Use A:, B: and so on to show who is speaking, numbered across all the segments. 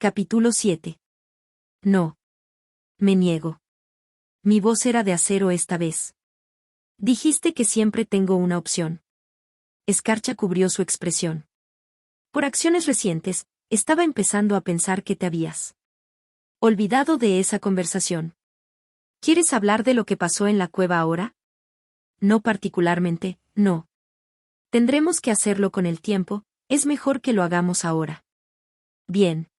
A: Capítulo 7. No. Me niego. Mi voz era de acero esta vez. Dijiste que siempre tengo una opción. Escarcha cubrió su expresión. Por acciones recientes, estaba empezando a pensar que te habías olvidado de esa conversación. ¿Quieres hablar de lo que pasó en la cueva ahora? No particularmente, no. Tendremos que hacerlo con el tiempo, es mejor que lo hagamos ahora. Bien.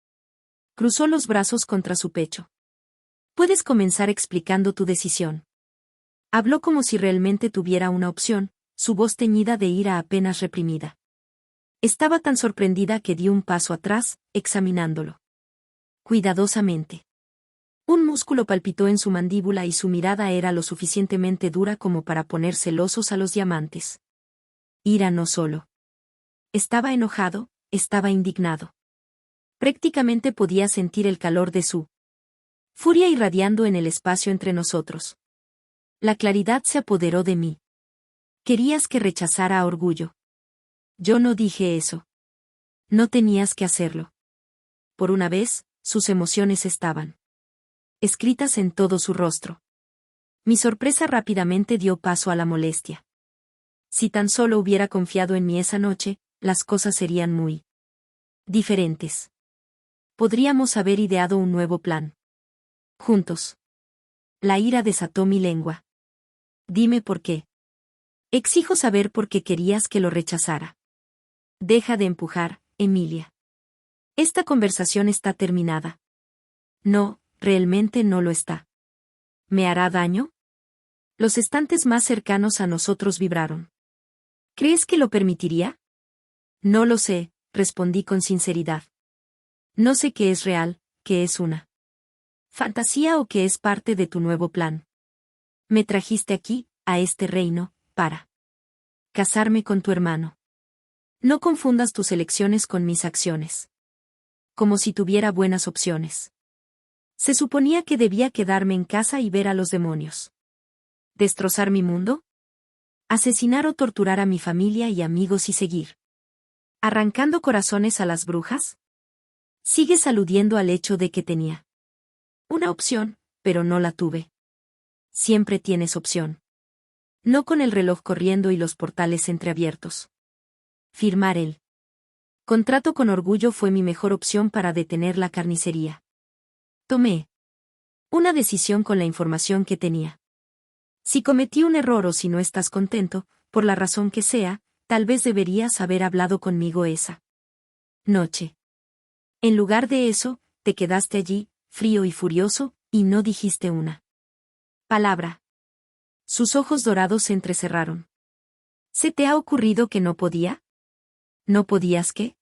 A: Cruzó los brazos contra su pecho. Puedes comenzar explicando tu decisión. Habló como si realmente tuviera una opción, su voz teñida de ira apenas reprimida. Estaba tan sorprendida que dio un paso atrás, examinándolo cuidadosamente. Un músculo palpitó en su mandíbula y su mirada era lo suficientemente dura como para poner celosos a los diamantes. Ira no solo. Estaba enojado, estaba indignado. Prácticamente podía sentir el calor de su furia irradiando en el espacio entre nosotros. La claridad se apoderó de mí. Querías que rechazara a Orgullo. Yo no dije eso. No tenías que hacerlo. Por una vez, sus emociones estaban escritas en todo su rostro. Mi sorpresa rápidamente dio paso a la molestia. Si tan solo hubiera confiado en mí esa noche, las cosas serían muy diferentes. Podríamos haber ideado un nuevo plan. Juntos. La ira desató mi lengua. Dime por qué. Exijo saber por qué querías que lo rechazara. Deja de empujar, Emilia. Esta conversación está terminada. No, realmente no lo está. ¿Me hará daño? Los estantes más cercanos a nosotros vibraron. ¿Crees que lo permitiría? No lo sé, respondí con sinceridad. No sé qué es real, qué es una fantasía o qué es parte de tu nuevo plan. Me trajiste aquí, a este reino, para casarme con tu hermano. No confundas tus elecciones con mis acciones. Como si tuviera buenas opciones. Se suponía que debía quedarme en casa y ver a los demonios. ¿Destrozar mi mundo? ¿Asesinar o torturar a mi familia y amigos y seguir arrancando corazones a las brujas? Sigues aludiendo al hecho de que tenía una opción, pero no la tuve. Siempre tienes opción. No con el reloj corriendo y los portales entreabiertos. Firmar el contrato con Orgullo fue mi mejor opción para detener la carnicería. Tomé una decisión con la información que tenía. Si cometí un error o si no estás contento, por la razón que sea, tal vez deberías haber hablado conmigo esa noche. En lugar de eso, te quedaste allí, frío y furioso, y no dijiste una palabra. Sus ojos dorados se entrecerraron. ¿Se te ha ocurrido que no podía? ¿No podías qué?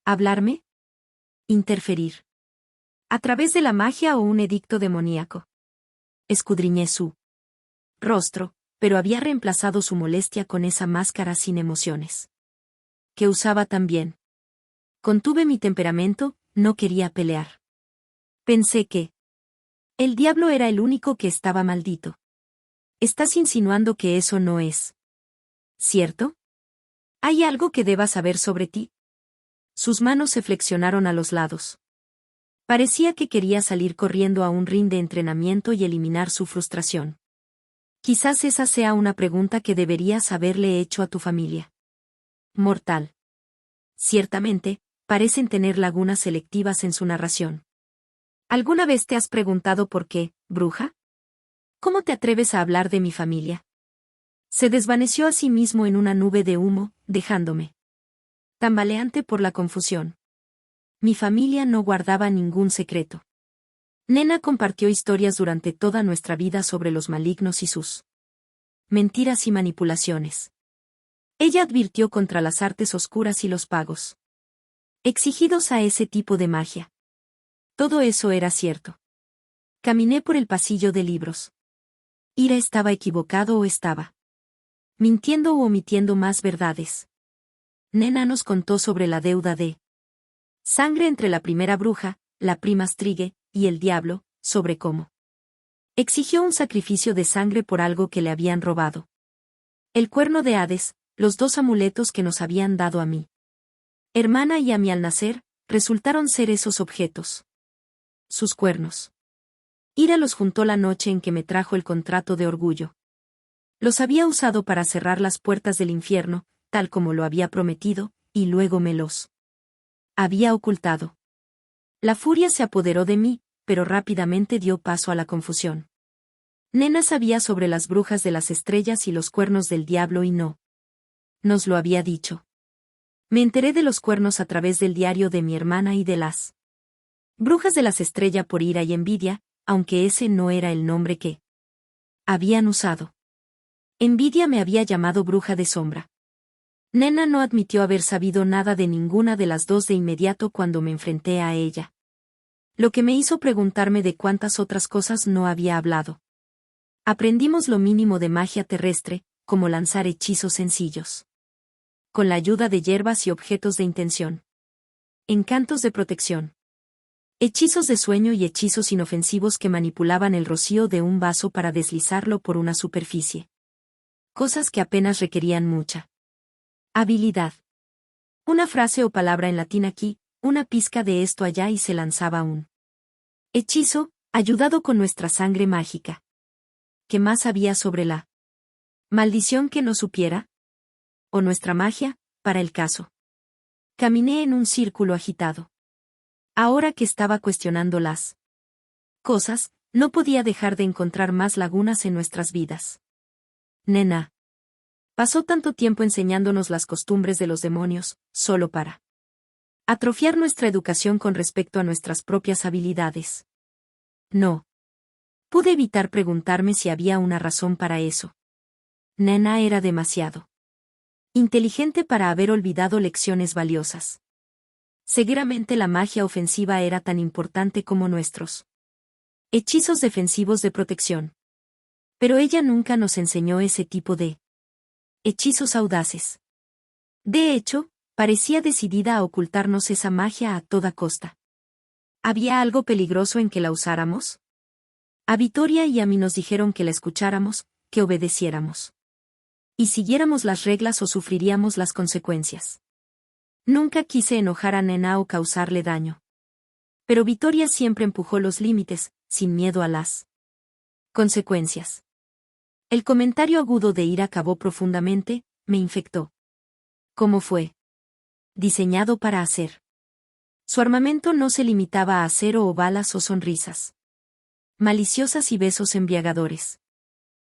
A: ¿Hablarme? ¿Interferir? ¿A través de la magia o un edicto demoníaco? Escudriñé su rostro, pero había reemplazado su molestia con esa máscara sin emociones. Que usaba también. Contuve mi temperamento, no quería pelear. Pensé que el diablo era el único que estaba maldito. Estás insinuando que eso no es ¿cierto? ¿Hay algo que deba saber sobre ti? Sus manos se flexionaron a los lados. Parecía que quería salir corriendo a un ring de entrenamiento y eliminar su frustración. Quizás esa sea una pregunta que deberías haberle hecho a tu familia. Mortal. Ciertamente, parecen tener lagunas selectivas en su narración. ¿Alguna vez te has preguntado por qué, bruja? ¿Cómo te atreves a hablar de mi familia? Se desvaneció a sí mismo en una nube de humo, dejándome tambaleante por la confusión. Mi familia no guardaba ningún secreto. Nena compartió historias durante toda nuestra vida sobre los malignos y sus mentiras y manipulaciones. Ella advirtió contra las artes oscuras y los pagos exigidos a ese tipo de magia. Todo eso era cierto. Caminé por el pasillo de libros. Ira estaba equivocado o estaba mintiendo o omitiendo más verdades. Nena nos contó sobre la deuda de sangre entre la primera bruja, la prima Strigue, y el diablo, sobre cómo exigió un sacrificio de sangre por algo que le habían robado. El cuerno de Hades, los 2 amuletos que nos habían dado a mí hermana y a mí al nacer, resultaron ser esos objetos. Sus cuernos. Ira los juntó la noche en que me trajo el contrato de orgullo. Los había usado para cerrar las puertas del infierno, tal como lo había prometido, y luego me los había ocultado. La furia se apoderó de mí, pero rápidamente dio paso a la confusión. Nena sabía sobre las brujas de las estrellas y los cuernos del diablo y no nos lo había dicho. Me enteré de los cuernos a través del diario de mi hermana y de las brujas de las estrellas por ira y envidia, aunque ese no era el nombre que habían usado. Envidia me había llamado bruja de sombra. Nena no admitió haber sabido nada de ninguna de las dos de inmediato cuando me enfrenté a ella. Lo que me hizo preguntarme de cuántas otras cosas no había hablado. Aprendimos lo mínimo de magia terrestre, como lanzar hechizos sencillos. Con la ayuda de hierbas y objetos de intención. Encantos de protección. Hechizos de sueño y hechizos inofensivos que manipulaban el rocío de un vaso para deslizarlo por una superficie. Cosas que apenas requerían mucha habilidad. Una frase o palabra en latín aquí, una pizca de esto allá y se lanzaba un hechizo, ayudado con nuestra sangre mágica. ¿Qué más había sobre la maldición que no supiera? O nuestra magia, para el caso. Caminé en un círculo agitado. Ahora que estaba cuestionando las cosas, no podía dejar de encontrar más lagunas en nuestras vidas. Nena. Pasó tanto tiempo enseñándonos las costumbres de los demonios, solo para atrofiar nuestra educación con respecto a nuestras propias habilidades. No. Pude evitar preguntarme si había una razón para eso. Nena era demasiado inteligente para haber olvidado lecciones valiosas. Seguramente la magia ofensiva era tan importante como nuestros hechizos defensivos de protección. Pero ella nunca nos enseñó ese tipo de hechizos audaces. De hecho, parecía decidida a ocultarnos esa magia a toda costa. ¿Había algo peligroso en que la usáramos? A Vittoria y a mí nos dijeron que la escucháramos, que obedeciéramos. Y siguiéramos las reglas o sufriríamos las consecuencias. Nunca quise enojar a Nena o causarle daño. Pero Vittoria siempre empujó los límites, sin miedo a las consecuencias. El comentario agudo de ira acabó profundamente, me infectó. ¿Cómo fue diseñado para hacer? Su armamento no se limitaba a acero o balas o sonrisas maliciosas y besos embriagadores.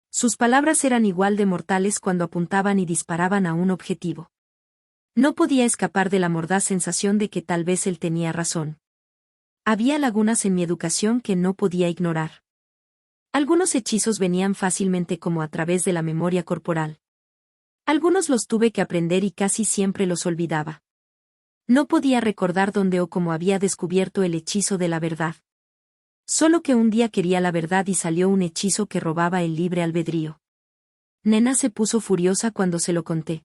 A: Sus palabras eran igual de mortales cuando apuntaban y disparaban a un objetivo. No podía escapar de la mordaz sensación de que tal vez él tenía razón. Había lagunas en mi educación que no podía ignorar. Algunos hechizos venían fácilmente como a través de la memoria corporal. Algunos los tuve que aprender y casi siempre los olvidaba. No podía recordar dónde o cómo había descubierto el hechizo de la verdad. Solo que un día quería la verdad y salió un hechizo que robaba el libre albedrío. Nena se puso furiosa cuando se lo conté.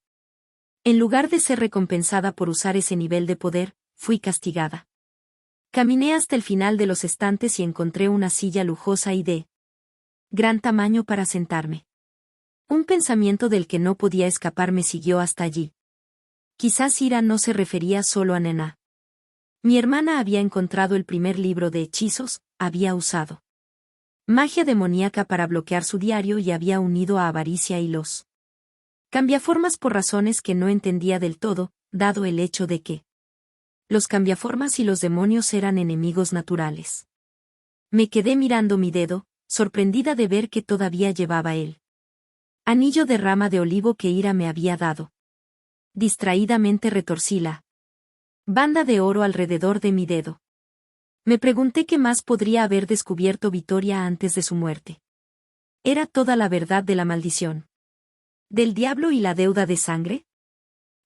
A: En lugar de ser recompensada por usar ese nivel de poder, fui castigada. Caminé hasta el final de los estantes y encontré una silla lujosa y de gran tamaño para sentarme. Un pensamiento del que no podía escapar me siguió hasta allí. Quizás Ira no se refería solo a Nena. Mi hermana había encontrado el primer libro de hechizos, había usado magia demoníaca para bloquear su diario y había unido a avaricia y los cambiaformas por razones que no entendía del todo, dado el hecho de que los cambiaformas y los demonios eran enemigos naturales. Me quedé mirando mi dedo, sorprendida de ver que todavía llevaba el anillo de rama de olivo que Ira me había dado. Distraídamente retorcí la banda de oro alrededor de mi dedo. Me pregunté qué más podría haber descubierto Vittoria antes de su muerte. ¿Era toda la verdad de la maldición del diablo y la deuda de sangre?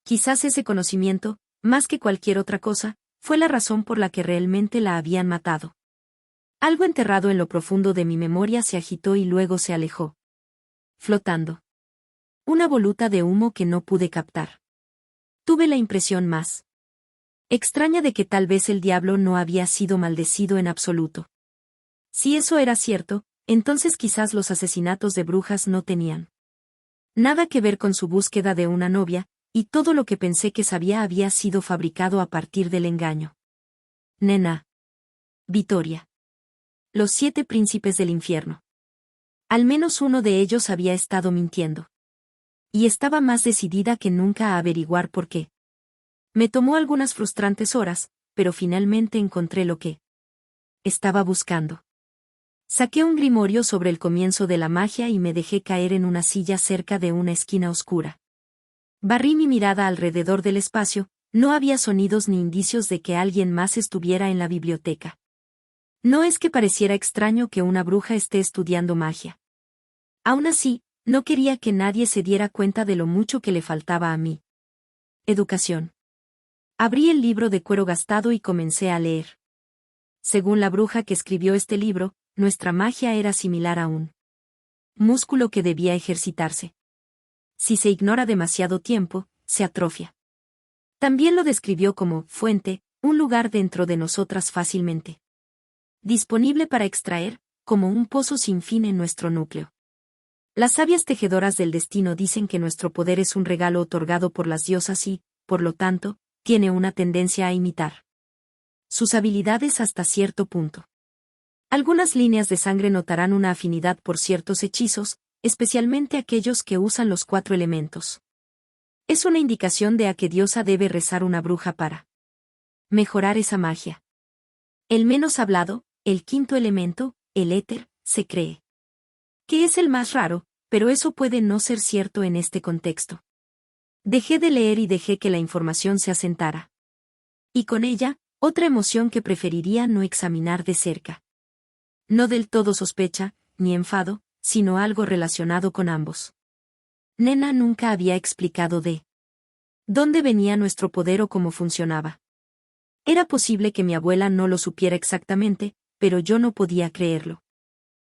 A: Quizás ese conocimiento, más que cualquier otra cosa, fue la razón por la que realmente la habían matado. Algo enterrado en lo profundo de mi memoria se agitó y luego se alejó. Flotando. Una voluta de humo que no pude captar. Tuve la impresión más extraña de que tal vez el diablo no había sido maldecido en absoluto. Si eso era cierto, entonces quizás los asesinatos de brujas no tenían nada que ver con su búsqueda de una novia, y todo lo que pensé que sabía había sido fabricado a partir del engaño. Nena. Vittoria. Los 7 príncipes del infierno. Al menos uno de ellos había estado mintiendo. Y estaba más decidida que nunca a averiguar por qué. Me tomó algunas frustrantes horas, pero finalmente encontré lo que estaba buscando. Saqué un grimorio sobre el comienzo de la magia y me dejé caer en una silla cerca de una esquina oscura. Barrí mi mirada alrededor del espacio, no había sonidos ni indicios de que alguien más estuviera en la biblioteca. No es que pareciera extraño que una bruja esté estudiando magia. Aún así, no quería que nadie se diera cuenta de lo mucho que le faltaba a mí. Educación. Abrí el libro de cuero gastado y comencé a leer. Según la bruja que escribió este libro, nuestra magia era similar a un músculo que debía ejercitarse. Si se ignora demasiado tiempo, se atrofia. También lo describió como fuente, un lugar dentro de nosotras fácilmente disponible para extraer, como un pozo sin fin en nuestro núcleo. Las sabias tejedoras del destino dicen que nuestro poder es un regalo otorgado por las diosas y, por lo tanto, tiene una tendencia a imitar sus habilidades hasta cierto punto. Algunas líneas de sangre notarán una afinidad por ciertos hechizos, especialmente aquellos que usan los 4 elementos. Es una indicación de a qué diosa debe rezar una bruja para mejorar esa magia. El menos hablado, el 5.º elemento, el éter, se cree que es el más raro, pero eso puede no ser cierto en este contexto. Dejé de leer y dejé que la información se asentara. Y con ella, otra emoción que preferiría no examinar de cerca. No del todo sospecha, ni enfado, sino algo relacionado con ambos. Nena nunca había explicado de dónde venía nuestro poder o cómo funcionaba. Era posible que mi abuela no lo supiera exactamente, pero yo no podía creerlo.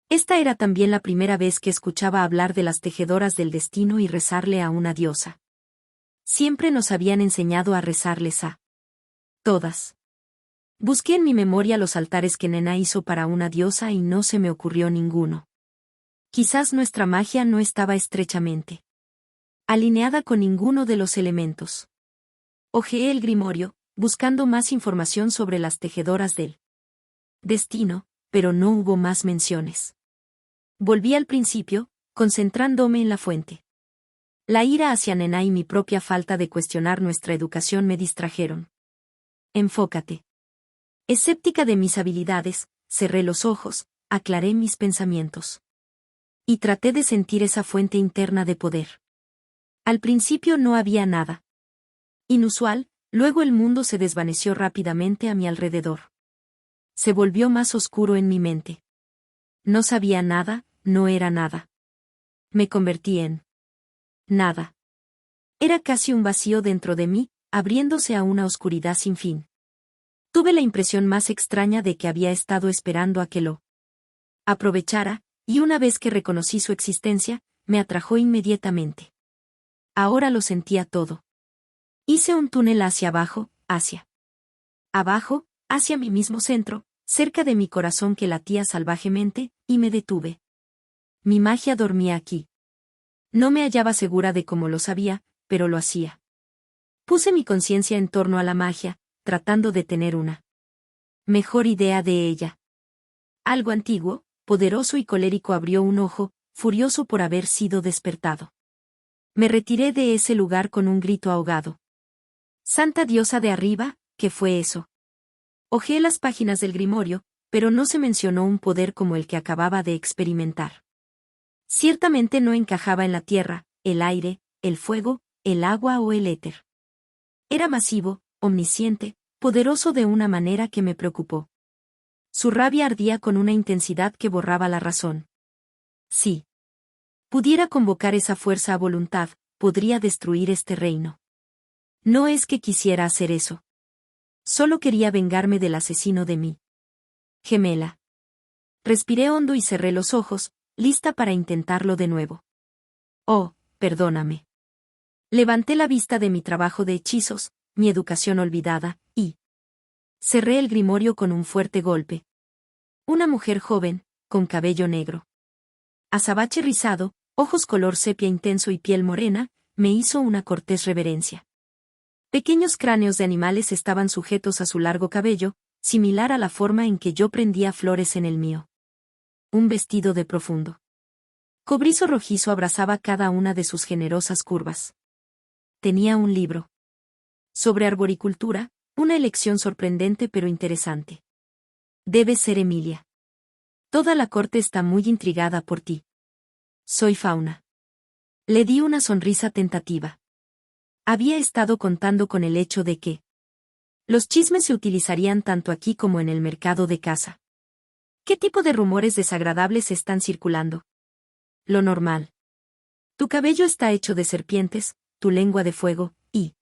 A: Esta era también la primera vez que escuchaba hablar de las tejedoras del destino y rezarle a una diosa. Siempre nos habían enseñado a rezarles a todas. Busqué en mi memoria los altares que Nena hizo para una diosa y no se me ocurrió ninguno. Quizás nuestra magia no estaba estrechamente alineada con ninguno de los elementos. Hojeé el grimorio, buscando más información sobre las tejedoras del destino, pero no hubo más menciones. Volví al principio, concentrándome en la fuente. La ira hacia Nena y mi propia falta de cuestionar nuestra educación me distrajeron. Enfócate. Escéptica de mis habilidades, cerré los ojos, aclaré mis pensamientos. Y traté de sentir esa fuente interna de poder. Al principio no había nada inusual, luego el mundo se desvaneció rápidamente a mi alrededor. Se volvió más oscuro en mi mente. No sabía nada, no era nada. Me convertí en nada. Era casi un vacío dentro de mí, abriéndose a una oscuridad sin fin. Tuve la impresión más extraña de que había estado esperando a que lo aprovechara, y una vez que reconocí su existencia, me atrajo inmediatamente. Ahora lo sentía todo. Hice un túnel hacia abajo, hacia mi mismo centro, cerca de mi corazón que latía salvajemente, y me detuve. Mi magia dormía aquí. No me hallaba segura de cómo lo sabía, pero lo hacía. Puse mi conciencia en torno a la magia, tratando de tener una mejor idea de ella. Algo antiguo, poderoso y colérico abrió un ojo, furioso por haber sido despertado. Me retiré de ese lugar con un grito ahogado. Santa diosa de arriba, ¿qué fue eso? Hojeé las páginas del grimorio, pero no se mencionó un poder como el que acababa de experimentar. Ciertamente no encajaba en la tierra, el aire, el fuego, el agua o el éter. Era masivo, omnisciente, poderoso de una manera que me preocupó. Su rabia ardía con una intensidad que borraba la razón. Si pudiera convocar esa fuerza a voluntad, podría destruir este reino. No es que quisiera hacer eso. Solo quería vengarme del asesino de mi gemela. Respiré hondo y cerré los ojos, lista para intentarlo de nuevo. Oh, perdóname. Levanté la vista de mi trabajo de hechizos, mi educación olvidada, y cerré el grimorio con un fuerte golpe. Una mujer joven, con cabello negro, azabache rizado, ojos color sepia intenso y piel morena, me hizo una cortés reverencia. Pequeños cráneos de animales estaban sujetos a su largo cabello, similar a la forma en que yo prendía flores en el mío. Un vestido de profundo cobrizo rojizo abrazaba cada una de sus generosas curvas. Tenía un libro sobre arboricultura, una elección sorprendente pero interesante. Debe ser Emilia. Toda la corte está muy intrigada por ti. Soy Fauna. Le di una sonrisa tentativa. Había estado contando con el hecho de que los chismes se utilizarían tanto aquí como en el mercado de casa. ¿Qué tipo de rumores desagradables están circulando? Lo normal. Tu cabello está hecho de serpientes, tu lengua de fuego, y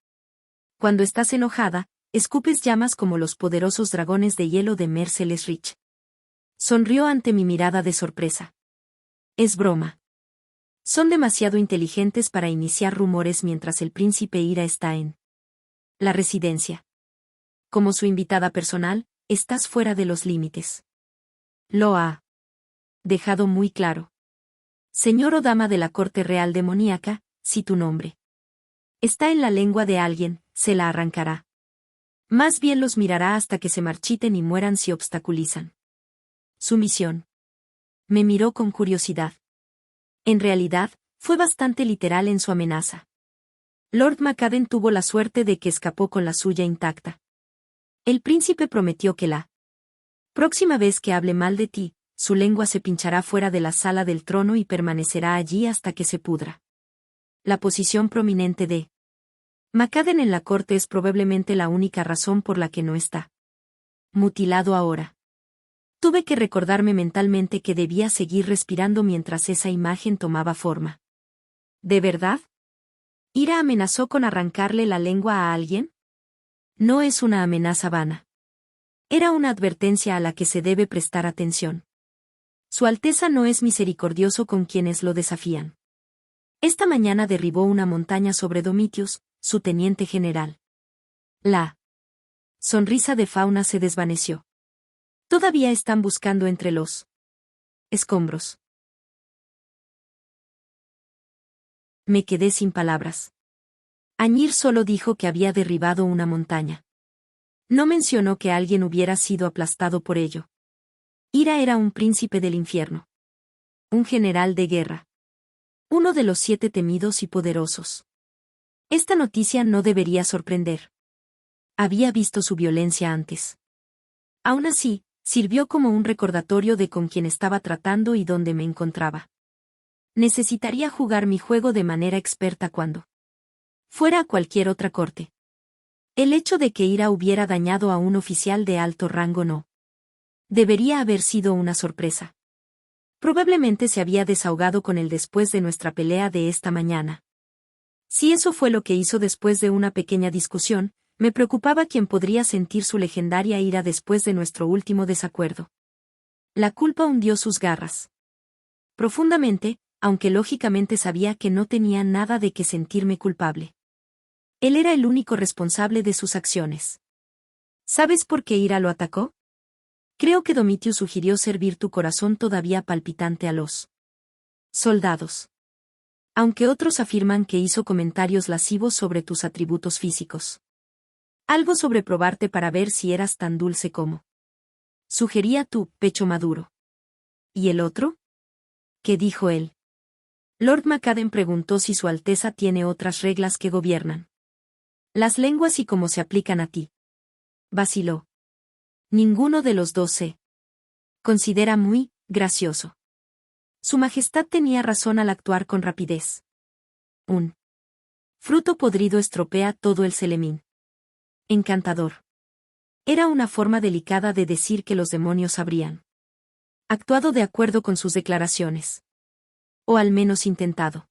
A: cuando estás enojada, escupes llamas como los poderosos dragones de hielo de Mercedes Rich. Sonrió ante mi mirada de sorpresa. Es broma. Son demasiado inteligentes para iniciar rumores mientras el príncipe Ira está en la residencia. Como su invitada personal, estás fuera de los límites. Lo ha dejado muy claro. Señor o dama de la corte real demoníaca, si tu nombre está en la lengua de alguien, se la arrancará. Más bien los mirará hasta que se marchiten y mueran si obstaculizan su misión. Me miró con curiosidad. En realidad, fue bastante literal en su amenaza. Lord McCadden tuvo la suerte de que escapó con la suya intacta. El príncipe prometió que la próxima vez que hable mal de ti, su lengua se pinchará fuera de la sala del trono y permanecerá allí hasta que se pudra. La posición prominente de McCadden en la corte es probablemente la única razón por la que no está mutilado ahora. Tuve que recordarme mentalmente que debía seguir respirando mientras esa imagen tomaba forma. ¿De verdad? ¿Ira amenazó con arrancarle la lengua a alguien? No es una amenaza vana. Era una advertencia a la que se debe prestar atención. Su Alteza no es misericordioso con quienes lo desafían. Esta mañana derribó una montaña sobre Domitius, su teniente general. La sonrisa de Fauna se desvaneció. Todavía están buscando entre los escombros. Me quedé sin palabras. Añir solo dijo que había derribado una montaña. No mencionó que alguien hubiera sido aplastado por ello. Ira era un príncipe del infierno. Un general de guerra. Uno de los 7 temidos y poderosos. Esta noticia no debería sorprender. Había visto su violencia antes. Aún así, sirvió como un recordatorio de con quién estaba tratando y dónde me encontraba. Necesitaría jugar mi juego de manera experta cuando fuera a cualquier otra corte. El hecho de que Ira hubiera dañado a un oficial de alto rango no debería haber sido una sorpresa. Probablemente se había desahogado con él después de nuestra pelea de esta mañana. Si eso fue lo que hizo después de una pequeña discusión, me preocupaba quién podría sentir su legendaria ira después de nuestro último desacuerdo. La culpa hundió sus garras profundamente, aunque lógicamente sabía que no tenía nada de qué sentirme culpable. Él era el único responsable de sus acciones. ¿Sabes por qué Ira lo atacó? Creo que Domitius sugirió servir tu corazón todavía palpitante a los soldados. Aunque otros afirman que hizo comentarios lascivos sobre tus atributos físicos. Algo sobre probarte para ver si eras tan dulce como sugería tu pecho maduro. ¿Y el otro? ¿Qué dijo él? Lord McCadden preguntó si Su Alteza tiene otras reglas que gobiernan las lenguas y cómo se aplican a ti. Vaciló. Ninguno de los dos se considera muy gracioso. Su Majestad tenía razón al actuar con rapidez. Un fruto podrido estropea todo el celemín. Encantador. Era una forma delicada de decir que los demonios habrían actuado de acuerdo con sus declaraciones. O al menos intentado.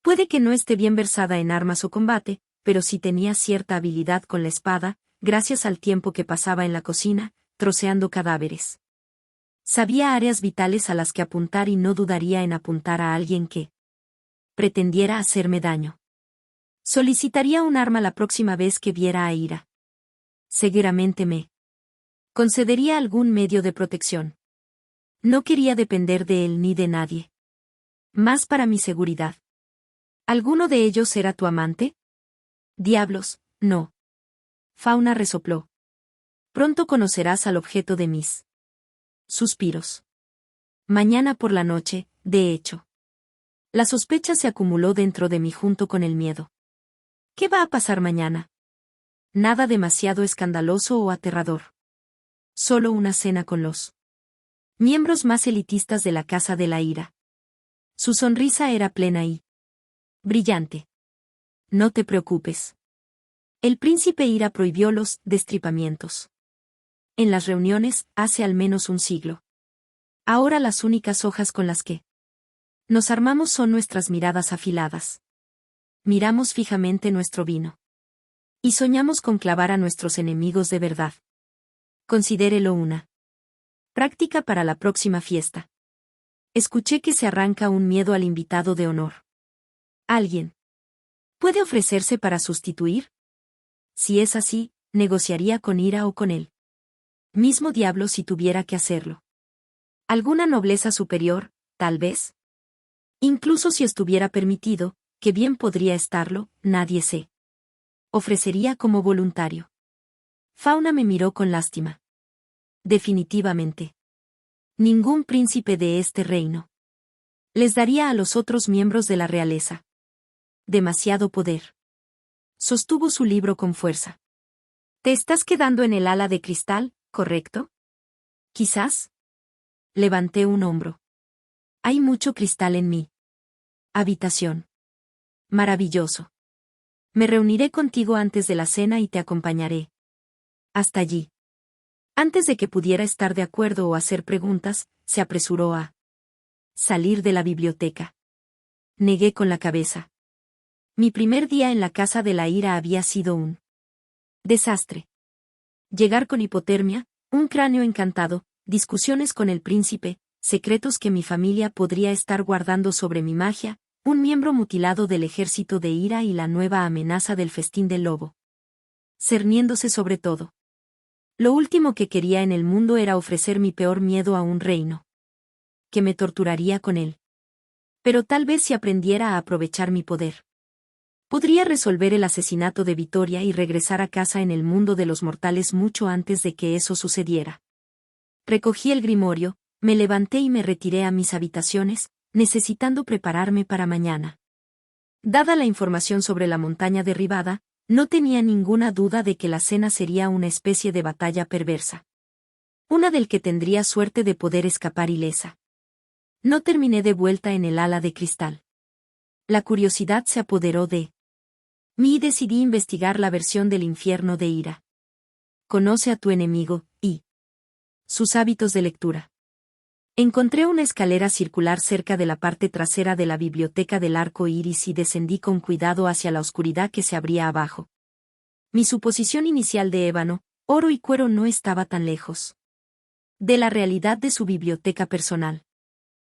A: Puede que no esté bien versada en armas o combate, pero sí tenía cierta habilidad con la espada, gracias al tiempo que pasaba en la cocina, troceando cadáveres. Sabía áreas vitales a las que apuntar y no dudaría en apuntar a alguien que pretendiera hacerme daño. Solicitaría un arma la próxima vez que viera a Ira. Seguramente me concedería algún medio de protección. No quería depender de él ni de nadie. Más para mi seguridad. ¿Alguno de ellos era tu amante? Diablos, no. Fauna resopló. Pronto conocerás al objeto de mis suspiros. Mañana por la noche, de hecho. La sospecha se acumuló dentro de mí junto con el miedo. ¿Qué va a pasar mañana? Nada demasiado escandaloso o aterrador. Solo una cena con los miembros más elitistas de la Casa de la Ira. Su sonrisa era plena y brillante. No te preocupes. El príncipe Ira prohibió los destripamientos. En las reuniones, hace al menos un siglo. Ahora las únicas hojas con las que nos armamos son nuestras miradas afiladas. Miramos fijamente nuestro vino. Y soñamos con clavar a nuestros enemigos de verdad. Considérelo una práctica para la próxima fiesta. Escuché que se arranca un miedo al invitado de honor. ¿Alguien puede ofrecerse para sustituir? Si es así, negociaría con Ira o con él mismo diablo si tuviera que hacerlo. ¿Alguna nobleza superior, tal vez? Incluso si estuviera permitido, que bien podría estarlo, nadie se ofrecería como voluntario. Fauna me miró con lástima. Definitivamente. Ningún príncipe de este reino les daría a los otros miembros de la realeza demasiado poder. Sostuvo su libro con fuerza. Te estás quedando en el ala de cristal, ¿correcto? Quizás. Levanté un hombro. Hay mucho cristal en mi habitación. Maravilloso. Me reuniré contigo antes de la cena y te acompañaré. Hasta allí. Antes de que pudiera estar de acuerdo o hacer preguntas, se apresuró a salir de la biblioteca. Negué con la cabeza. Mi primer día en la Casa de la Ira había sido un desastre. Llegar con hipotermia, un cráneo encantado, discusiones con el príncipe, secretos que mi familia podría estar guardando sobre mi magia, un miembro mutilado del ejército de Ira y la nueva amenaza del festín del lobo. Cerniéndose sobre todo. Lo último que quería en el mundo era ofrecer mi peor miedo a un reino que me torturaría con él. Pero tal vez si aprendiera a aprovechar mi poder, podría resolver el asesinato de Vittoria y regresar a casa en el mundo de los mortales mucho antes de que eso sucediera. Recogí el grimorio, me levanté y me retiré a mis habitaciones, necesitando prepararme para mañana. Dada la información sobre la montaña derribada, no tenía ninguna duda de que la cena sería una especie de batalla perversa. Una del que tendría suerte de poder escapar ilesa. No terminé de vuelta en el ala de cristal. La curiosidad se apoderó de mí y decidí investigar la versión del infierno de Ira. Conoce a tu enemigo, y sus hábitos de lectura. Encontré una escalera circular cerca de la parte trasera de la biblioteca del arco iris y descendí con cuidado hacia la oscuridad que se abría abajo. Mi suposición inicial de ébano, oro y cuero no estaba tan lejos de la realidad de su biblioteca personal.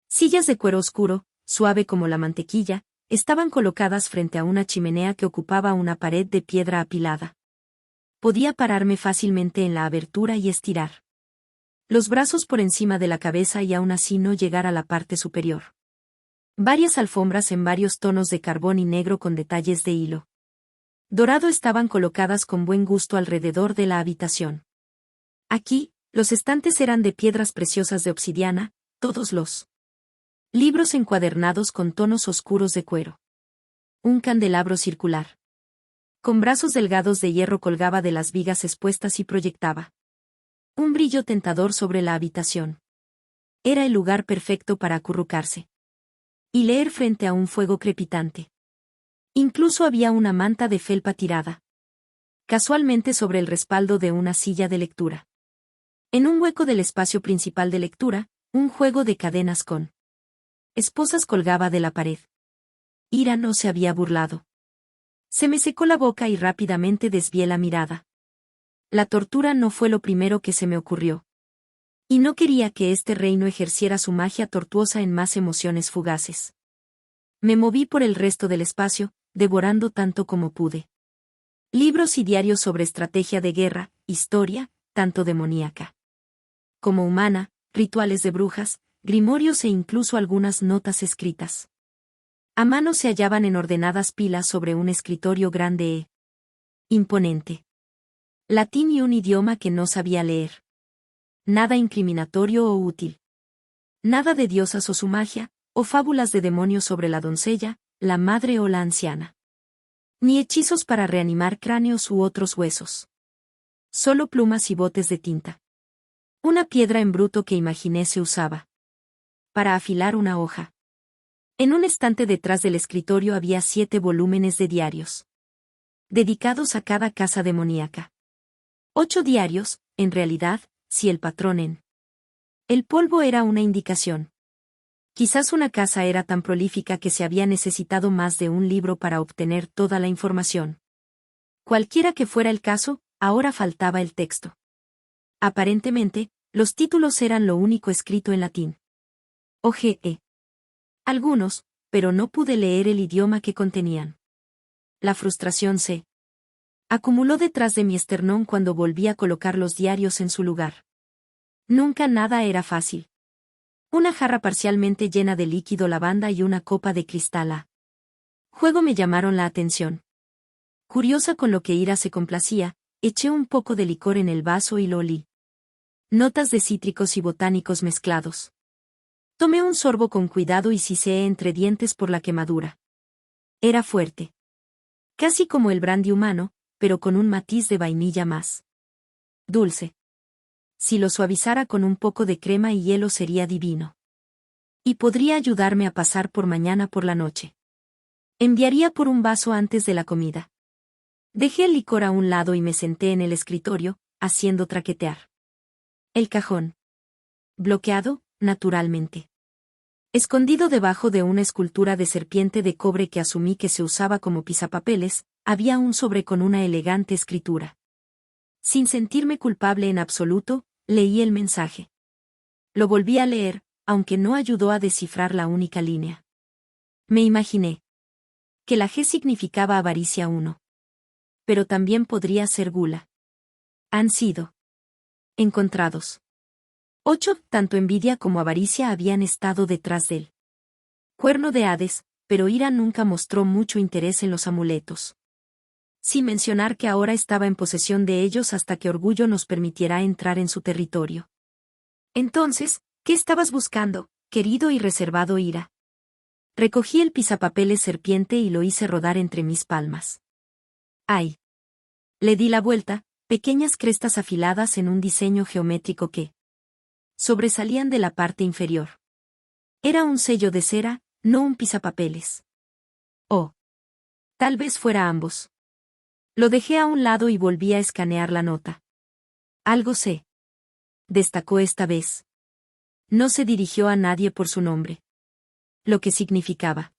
A: Sillas de cuero oscuro, suave como la mantequilla, estaban colocadas frente a una chimenea que ocupaba una pared de piedra apilada. Podía pararme fácilmente en la abertura y estirar los brazos por encima de la cabeza y aún así no llegar a la parte superior. Varias alfombras en varios tonos de carbón y negro con detalles de hilo dorado estaban colocadas con buen gusto alrededor de la habitación. Aquí, los estantes eran de piedras preciosas de obsidiana, todos los libros encuadernados con tonos oscuros de cuero. Un candelabro circular con brazos delgados de hierro colgaba de las vigas expuestas y proyectaba un brillo tentador sobre la habitación. Era el lugar perfecto para acurrucarse y leer frente a un fuego crepitante. Incluso había una manta de felpa tirada casualmente sobre el respaldo de una silla de lectura. En un hueco del espacio principal de lectura, un juego de cadenas con esposas colgaba de la pared. Ira no se había burlado. Se me secó la boca y rápidamente desvié la mirada. La tortura no fue lo primero que se me ocurrió. Y no quería que este reino ejerciera su magia tortuosa en más emociones fugaces. Me moví por el resto del espacio, devorando tanto como pude. Libros y diarios sobre estrategia de guerra, historia, tanto demoníaca como humana, rituales de brujas, grimorios e incluso algunas notas escritas a mano se hallaban en ordenadas pilas sobre un escritorio grande e imponente. Latín y un idioma que no sabía leer. Nada incriminatorio o útil. Nada de diosas o su magia, o fábulas de demonios sobre la doncella, la madre o la anciana. Ni hechizos para reanimar cráneos u otros huesos. Solo plumas y botes de tinta. Una piedra en bruto que imaginé se usaba para afilar una hoja. En un estante detrás del escritorio había 7 volúmenes de diarios, dedicados a cada casa demoníaca. 8 diarios, en realidad, si el patrón en el polvo era una indicación. Quizás una casa era tan prolífica que se había necesitado más de un libro para obtener toda la información. Cualquiera que fuera el caso, ahora faltaba el texto. Aparentemente, los títulos eran lo único escrito en latín. OGE. Algunos, pero no pude leer el idioma que contenían. La frustración se acumuló detrás de mi esternón cuando volví a colocar los diarios en su lugar. Nunca nada era fácil. Una jarra parcialmente llena de líquido lavanda y una copa de cristal a juego me llamaron la atención. Curiosa con lo que Ira se complacía, eché un poco de licor en el vaso y lo olí. Notas de cítricos y botánicos mezclados. Tomé un sorbo con cuidado y siseé entre dientes por la quemadura. Era fuerte. Casi como el brandy humano, pero con un matiz de vainilla más dulce. Si lo suavizara con un poco de crema y hielo sería divino. Y podría ayudarme a pasar por mañana por la noche. Enviaría por un vaso antes de la comida. Dejé el licor a un lado y me senté en el escritorio, haciendo traquetear el cajón. Bloqueado, naturalmente. Escondido debajo de una escultura de serpiente de cobre que asumí que se usaba como pisapapeles, había un sobre con una elegante escritura. Sin sentirme culpable en absoluto, leí el mensaje. Lo volví a leer, aunque no ayudó a descifrar la única línea. Me imaginé que la G significaba avaricia 1. Pero también podría ser gula. Han sido encontrados. 8. Tanto envidia como avaricia habían estado detrás del cuerno de Hades, pero Ira nunca mostró mucho interés en los amuletos. Sin mencionar que ahora estaba en posesión de ellos hasta que orgullo nos permitiera entrar en su territorio. Entonces, ¿qué estabas buscando, querido y reservado Ira? Recogí el pisapapeles serpiente y lo hice rodar entre mis palmas. ¡Ay! Le di la vuelta, pequeñas crestas afiladas en un diseño geométrico que sobresalían de la parte inferior. Era un sello de cera, no un pisapapeles. Oh. Tal vez fuera ambos. Lo dejé a un lado y volví a escanear la nota. Algo sé. Destacó esta vez. No se dirigió a nadie por su nombre. Lo que significaba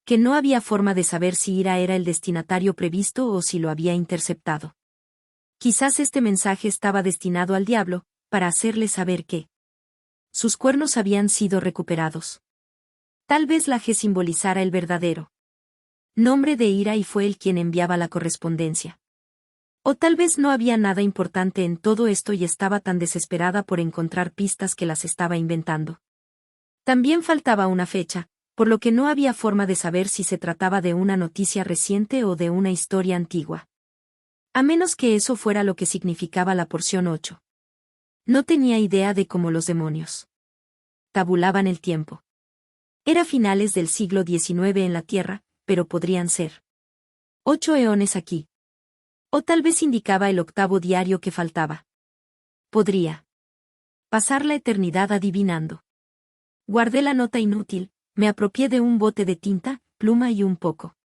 A: que no había forma de saber si Ira era el destinatario previsto o si lo había interceptado. Quizás este mensaje estaba destinado al diablo, para hacerle saber que sus cuernos habían sido recuperados. Tal vez la G simbolizara el verdadero nombre de Ira y fue él quien enviaba la correspondencia. O tal vez no había nada importante en todo esto y estaba tan desesperada por encontrar pistas que las estaba inventando. También faltaba una fecha, por lo que no había forma de saber si se trataba de una noticia reciente o de una historia antigua. A menos que eso fuera lo que significaba la porción 8. No tenía idea de cómo los demonios tabulaban el tiempo. Era finales del siglo XIX en la Tierra, pero podrían ser 8 eones aquí. O tal vez indicaba el 8º diario que faltaba. Podría pasar la eternidad adivinando. Guardé la nota inútil, me apropié de un bote de tinta, pluma y un poco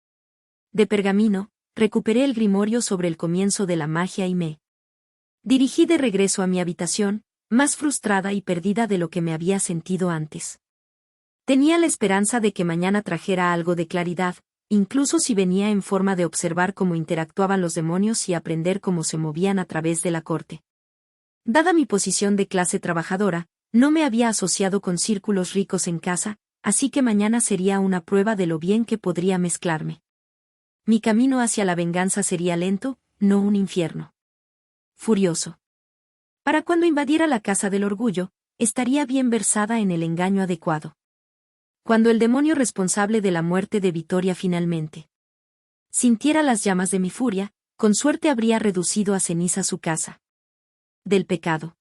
A: de pergamino, recuperé el grimorio sobre el comienzo de la magia y me dirigí de regreso a mi habitación, más frustrada y perdida de lo que me había sentido antes. Tenía la esperanza de que mañana trajera algo de claridad, incluso si venía en forma de observar cómo interactuaban los demonios y aprender cómo se movían a través de la corte. Dada mi posición de clase trabajadora, no me había asociado con círculos ricos en casa, así que mañana sería una prueba de lo bien que podría mezclarme. Mi camino hacia la venganza sería lento, no un infierno furioso. Para cuando invadiera la casa del orgullo, estaría bien versada en el engaño adecuado. Cuando el demonio responsable de la muerte de Vittoria finalmente sintiera las llamas de mi furia, Con suerte habría reducido a ceniza su casa. Del pecado.